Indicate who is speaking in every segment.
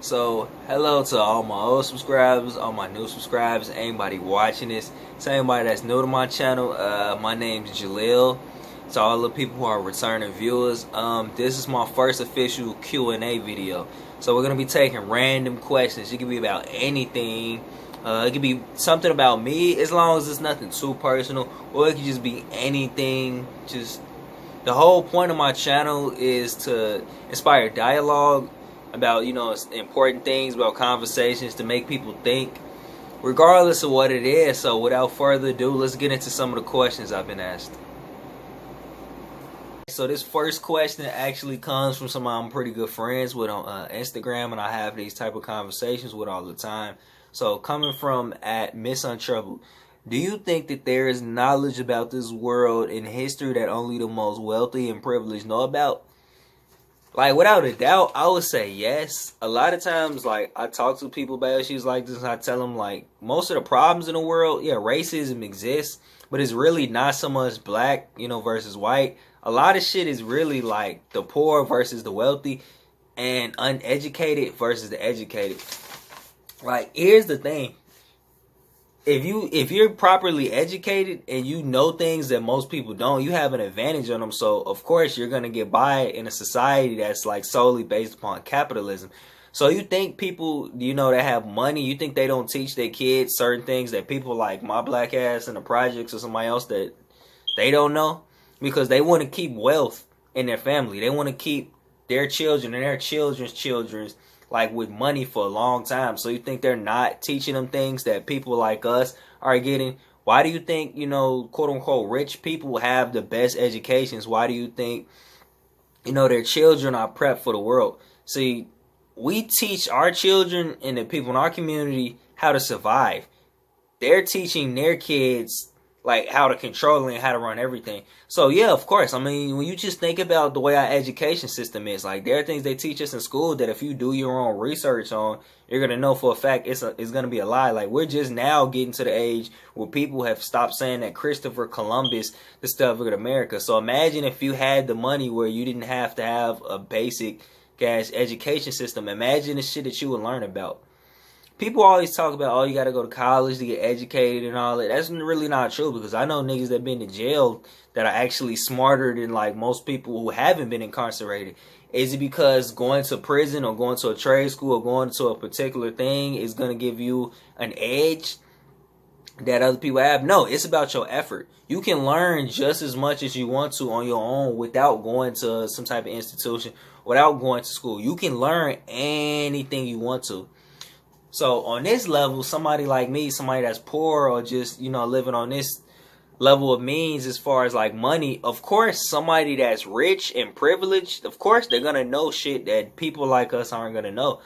Speaker 1: So, hello to all my old subscribers, all my new subscribers, anybody watching this. To anybody that's new to my channel, my name's Jalil. To all the people who are returning viewers, this is my first official Q&A video. So we're gonna be taking random questions. It could be about anything. It could be something about me, as long as it's nothing too personal, or it could just be anything. Just the whole point of my channel is to inspire dialogue about, important things, about conversations, to make people think, regardless of what it is. So without further ado, let's get into some of the questions I've been asked. So this first question actually comes from somebody I'm pretty good friends with on Instagram, and I have these type of conversations with all the time. So coming from @MissUntroubled, do you think that there is knowledge about this world and history that only the most wealthy and privileged know about? Like, without a doubt, I would say yes. A lot of times, like, I talk to people about issues like this, and I tell them, like, most of the problems in the world, yeah, racism exists, but it's really not so much black, versus white. A lot of shit is really, like, the poor versus the wealthy, and uneducated versus the educated. Like, here's the thing. If you're properly educated and you know things that most people don't, you have an advantage on them. So of course you're gonna get by in a society that's like solely based upon capitalism. So you think people, that have money, you think they don't teach their kids certain things that people like my black ass in the projects or somebody else that they don't know? Because they want to keep wealth in their family. They want to keep their children and their children's children's like with money for a long time. So you think they're not teaching them things that people like us are getting? Why do you think, quote unquote rich people have the best educations? Why do you think, their children are prepped for the world? See, we teach our children and the people in our community how to survive. They're teaching their kids like how to control and how to run everything. So yeah, of course. I mean, when you just think about the way our education system is, like, there are things they teach us in school that if you do your own research on, you're gonna know for a fact it's gonna be a lie. Like, we're just now getting to the age where people have stopped saying that Christopher Columbus discovered America. So imagine if you had the money where you didn't have to have a basic cash education system. Imagine the shit that you would learn about. People always talk about, oh, you got to go to college to get educated and all that. That's really not true, because I know niggas that been to jail that are actually smarter than like most people who haven't been incarcerated. Is it because going to prison or going to a trade school or going to a particular thing is going to give you an edge that other people have? No, it's about your effort. You can learn just as much as you want to on your own without going to some type of institution, without going to school. You can learn anything you want to. So on this level, somebody like me, somebody that's poor or just, living on this level of means as far as like money, of course, somebody that's rich and privileged, of course, they're going to know shit that people like us aren't going to know.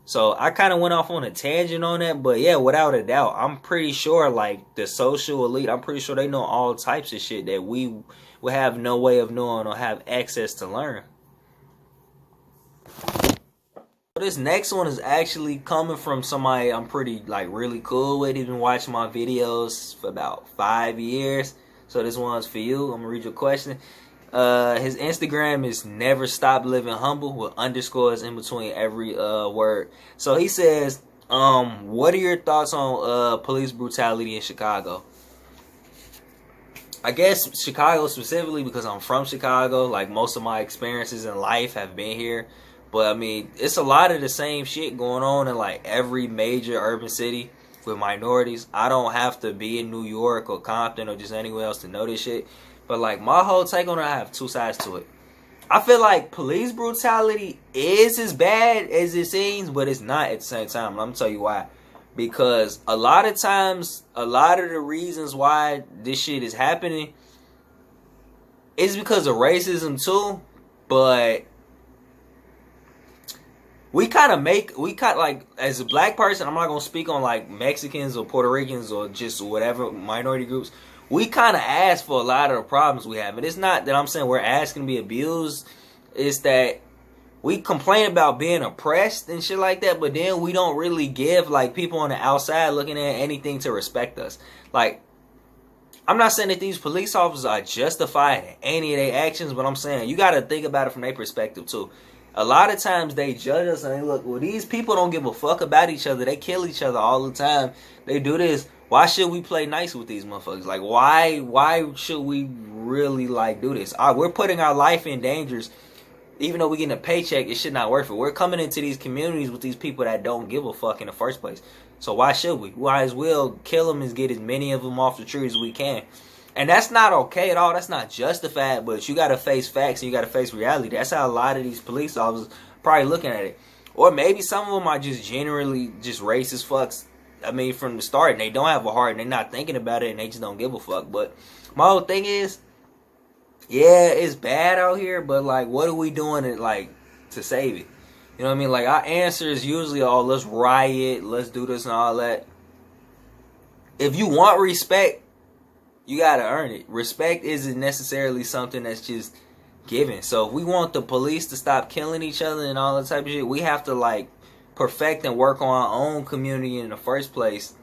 Speaker 1: So I kind of went off on a tangent on that. But yeah, without a doubt, I'm pretty sure like the social elite, I'm pretty sure they know all types of shit that we will have no way of knowing or have access to learn. This next one is actually coming from somebody I'm pretty really cool with. He's been watching my videos for about 5 years. So this one's for you. I'm gonna read your question. His Instagram is never stop living humble with underscores in between every word. So he says, what are your thoughts on police brutality in Chicago? I guess Chicago specifically because I'm from Chicago. Like, most of my experiences in life have been here. But I mean, it's a lot of the same shit going on in like every major urban city with minorities. I don't have to be in New York or Compton or just anywhere else to know this shit. But like, my whole take on it, I have two sides to it. I feel like police brutality is as bad as it seems, but it's not at the same time. And I'm gonna tell you why. Because a lot of times, a lot of the reasons why this shit is happening is because of racism too. But we kind of like, as a black person, I'm not going to speak on like Mexicans or Puerto Ricans or just whatever minority groups. We kind of ask for a lot of the problems we have. And it's not that I'm saying we're asking to be abused. It's that we complain about being oppressed and shit like that, but then we don't really give like people on the outside looking at anything to respect us. Like, I'm not saying that these police officers are justified in any of their actions, but I'm saying you got to think about it from their perspective too. A lot of times they judge us and they look, well, these people don't give a fuck about each other. They kill each other all the time. They do this. Why should we play nice with these motherfuckers? Like, why should we really, like, do this? We're putting our life in dangers. Even though we're getting a paycheck, it should not work for it. We're coming into these communities with these people that don't give a fuck in the first place. So why should we? Why as well kill them and get as many of them off the tree as we can. And that's not okay at all. That's not justified. But you got to face facts and you got to face reality. That's how a lot of these police officers probably looking at it. Or maybe some of them are just generally just racist fucks. I mean, from the start. And they don't have a heart and they're not thinking about it and they just don't give a fuck. But my whole thing is, yeah, it's bad out here. But, like, what are we doing to save it? You know what I mean? Like, our answer is usually, oh, let's riot. Let's do this and all that. If you want respect, you gotta earn it. Respect isn't necessarily something that's just given. So if we want the police to stop killing each other and all that type of shit, we have to, like, perfect and work on our own community in the first place,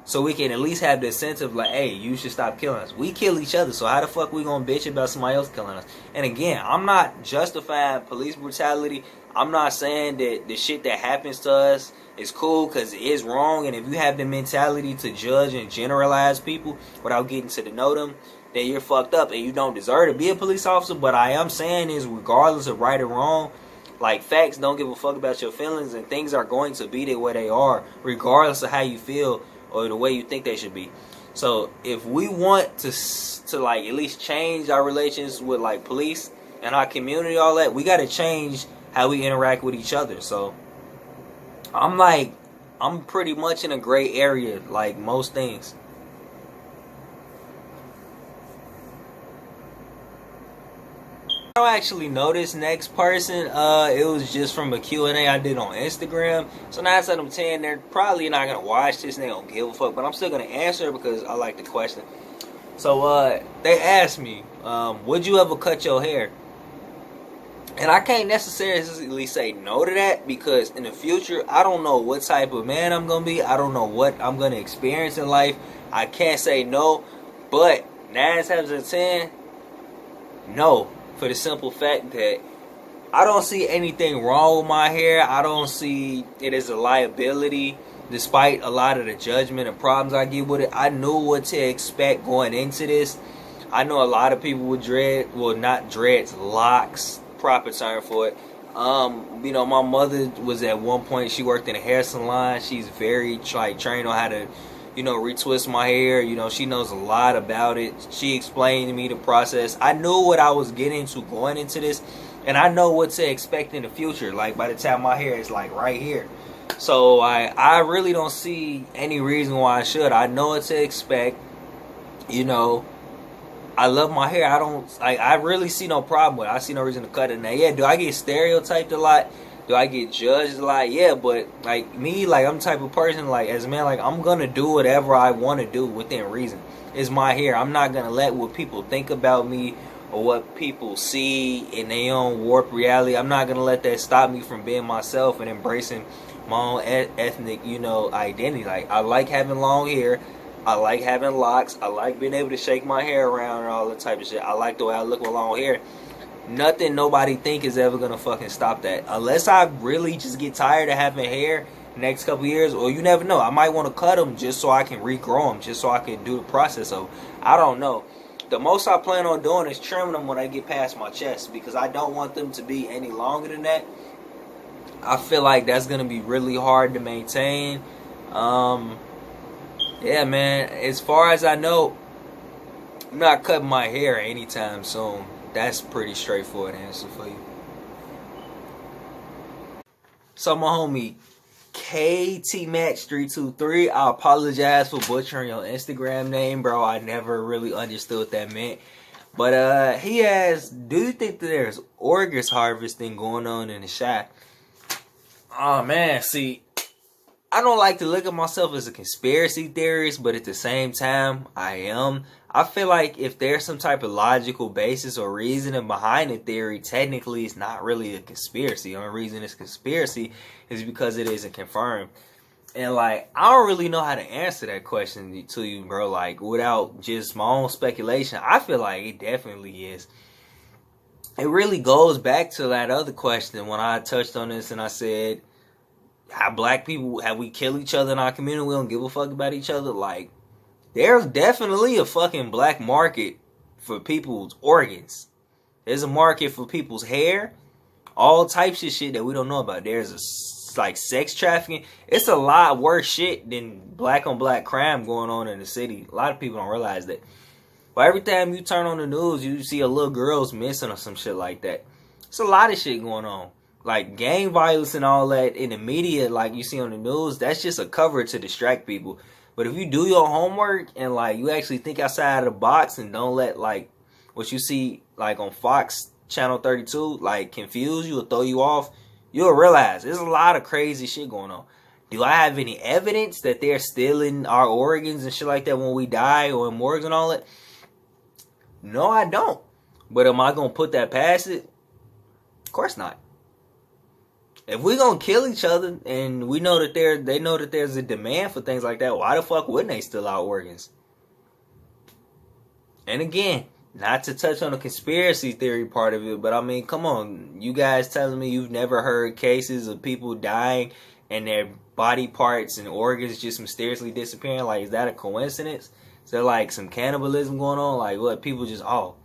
Speaker 1: so we can at least have the incentive, like, hey, you should stop killing us. We kill each other, so how the fuck we gonna bitch about somebody else killing us? And again, I'm not justifying police brutality. I'm not saying that the shit that happens to us is cool, because it is wrong. And if you have the mentality to judge and generalize people without getting to know them, then you're fucked up and you don't deserve to be a police officer. But I am saying is, regardless of right or wrong, like, facts don't give a fuck about your feelings, and things are going to be the way they are, regardless of how you feel or the way you think they should be. So if we want to like at least change our relations with, like, police and our community, all that, we got to change how we interact with each other. So I'm pretty much in a gray area, like most things. I don't actually know this next person. It was just from a Q&A I did on Instagram. So 9 out of 10, they're probably not gonna watch this and they don't give a fuck. But I'm still gonna answer because I like the question. So they asked me, would you ever cut your hair? And I can't necessarily say no to that, because in the future, I don't know what type of man I'm going to be. I don't know what I'm going to experience in life. I can't say no, but 9 times out of 10, no. For the simple fact that I don't see anything wrong with my hair. I don't see it as a liability, despite a lot of the judgment and problems I get with it. I knew what to expect going into this. I know a lot of people with not dreads, locks, proper term for it. You know, my mother was at one point, she worked in a hair salon. She's very trained on how to, you know, retwist my hair. You know, she knows a lot about it. She explained to me the process. I knew what I was getting into going into this, and I know what to expect in the future. Like, by the time my hair is like right here. So I really don't see any reason why I should. I know what to expect. You know, I love my hair. I really see no problem with it. I see no reason to cut it now. Yeah, do I get stereotyped a lot? Do I get judged a lot? Yeah, but like me, like, I'm the type of person, like, as a man, like, I'm gonna do whatever I want to do within reason. It's my hair. I'm not gonna let what people think about me or what people see in their own warped reality. I'm not gonna let that stop me from being myself and embracing my own ethnic, you know, identity. Like, I like having long hair. I like having locks. I like being able to shake my hair around and all that type of shit. I like the way I look with long hair. Nothing nobody think is ever gonna fucking stop that. Unless I really just get tired of having hair the next couple years, or you never know. I might want to cut them just so I can regrow them, just so I can do the process of. I don't know. The most I plan on doing is trimming them when I get past my chest, because I don't want them to be any longer than that. I feel like that's gonna be really hard to maintain. Yeah, man. As far as I know, I'm not cutting my hair anytime soon. That's pretty straightforward answer for you. So my homie KTMatch323, I apologize for butchering your Instagram name, bro. I never really understood what that meant. But he asked, do you think that there's organs harvesting going on in the shop? Oh man, see, I don't like to look at myself as a conspiracy theorist, but at the same time, I am. I feel like if there's some type of logical basis or reasoning behind the theory, technically it's not really a conspiracy. The only reason it's a conspiracy is because it isn't confirmed. And, like, I don't really know how to answer that question to you, bro. Like, without just my own speculation, I feel like it definitely is. it really goes back to that other question when I touched on this and I said, how black people, have we killed each other in our community? We don't give a fuck about each other. Like, there's definitely a fucking black market for people's organs. There's a market for people's hair. All types of shit that we don't know about. There's like sex trafficking. It's a lot worse shit than black on black crime going on in the city. A lot of people don't realize that. But every time you turn on the news, you see a little girl's missing or some shit like that. It's a lot of shit going on. Like gang violence and all that in the media, like you see on the news, that's just a cover to distract people. But if you do your homework and like you actually think outside of the box and don't let like what you see like on Fox Channel 32 like confuse you or throw you off, you'll realize there's a lot of crazy shit going on. Do I have any evidence that they're stealing our organs and shit like that when we die or in morgues and all that? No, I don't. But am I going to put that past it? Of course not. If we're going to kill each other and we know that they know that there's a demand for things like that, why the fuck wouldn't they steal our organs? And again, not to touch on the conspiracy theory part of it, but I mean, come on. You guys telling me you've never heard cases of people dying and their body parts and organs just mysteriously disappearing? Like, is that a coincidence? Is there like some cannibalism going on? Like, what, people just, oh,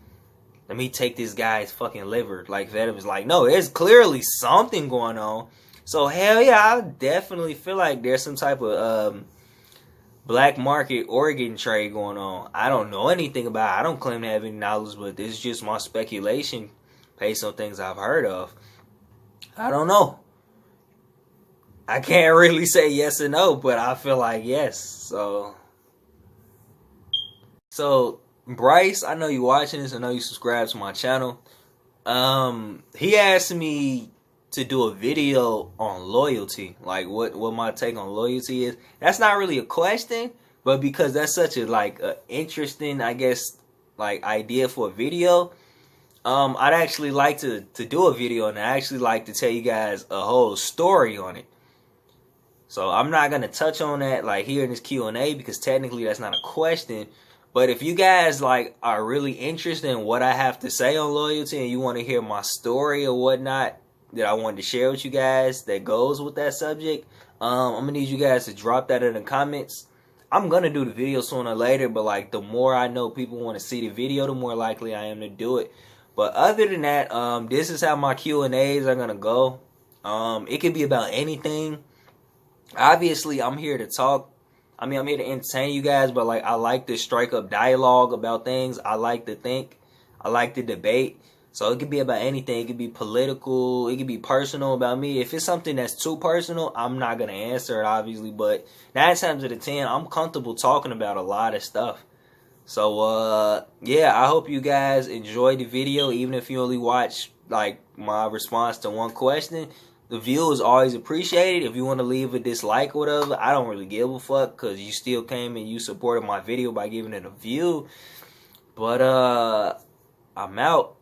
Speaker 1: let me take this guy's fucking liver. Like, Venom is like, no, there's clearly something going on. So, hell yeah, I definitely feel like there's some type of black market organ trade going on. I don't know anything about it. I don't claim to have any knowledge, but this is just my speculation based on things I've heard of. I don't know. I can't really say yes or no, but I feel like yes. So Bryce, I know you watching this. I know you subscribe to my channel. He asked me to do a video on loyalty, like what my take on loyalty is. That's not really a question, but because that's such a like a interesting, I guess, like idea for a video, I'd actually like to do a video, and I actually like to tell you guys a whole story on it. So I'm not gonna touch on that like here in this Q&A because technically that's not a question. But if you guys like are really interested in what I have to say on loyalty and you want to hear my story or whatnot that I wanted to share with you guys that goes with that subject, I'm gonna need you guys to drop that in the comments. I'm gonna do the video sooner or later, but like the more I know people want to see the video, the more likely I am to do it. But other than that, this is how my Q&As are gonna go. It could be about anything. Obviously, I'm here to talk. I mean, I'm here to entertain you guys, but like I like to strike up dialogue about things. I like to think. I like to debate. So it could be about anything. It could be political. It could be personal about me. If it's something that's too personal, I'm not going to answer it, obviously. But 9 times out of 10, I'm comfortable talking about a lot of stuff. So, yeah, I hope you guys enjoyed the video, even if you only watch like my response to one question. The view is always appreciated. If you want to leave a dislike or whatever, I don't really give a fuck because you still came and you supported my video by giving it a view. But I'm out.